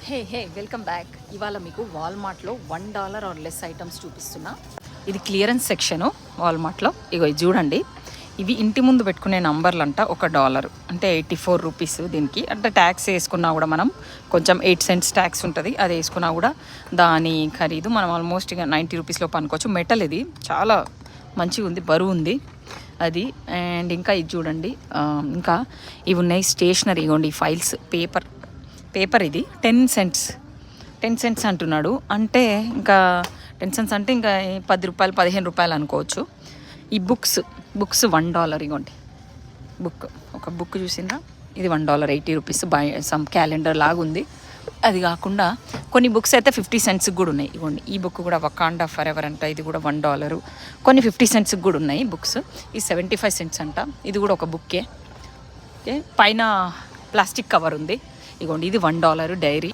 Hey welcome back. ఇవాళ మీకు వాల్మార్ట్లో $1 are less items చూపిస్తున్నా. ఇది క్లియరెన్స్ సెక్షను వాల్మార్ట్లో. ఇగో ఇది చూడండి, ఇవి ఇంటి ముందు పెట్టుకునే నంబర్లు అంట. $1 అంటే 84 రూపీస్. దీనికి అంటే ట్యాక్స్ వేసుకున్నా కూడా మనం కొంచెం 8 cents ట్యాక్స్ ఉంటుంది. అది వేసుకున్నా కూడా దాని ఖరీదు మనం ఆల్మోస్ట్ ఇక 90 రూపీస్లో అనుకోవచ్చు. మెటల్ ఇది చాలా మంచిగా ఉంది, బరువు ఉంది అది. అండ్ ఇంకా ఇది చూడండి, ఇంకా ఇవి ఉన్నాయి స్టేషనరీ. ఇవ్వండి ఫైల్స్, పేపర్ ఇది 10 cents అంటున్నాడు. అంటే ఇంకా 10 cents అంటే ఇంకా 10 రూపాయలు 15 రూపాయలు అనుకోవచ్చు. ఈ బుక్స్ $1. ఇవ్వండి ఒక బుక్ చూసిందా, ఇది $1, 80 రూపీస్. సమ్ క్యాలెండర్ లాగా ఉంది. అది కాకుండా కొన్ని బుక్స్ అయితే 50 cents కూడా ఉన్నాయి. ఇవ్వండి ఈ బుక్ కూడా వకాండా ఫర్ ఎవర్ అంట, ఇది కూడా $1. కొన్ని 50 cents కూడా ఉన్నాయి బుక్స్. ఇది 75 cents అంట. ఇది కూడా ఒక బుక్కే. ఓకే, పైన ప్లాస్టిక్ కవర్ ఉంది. ఇగోండి ఇది $1 డైరీ.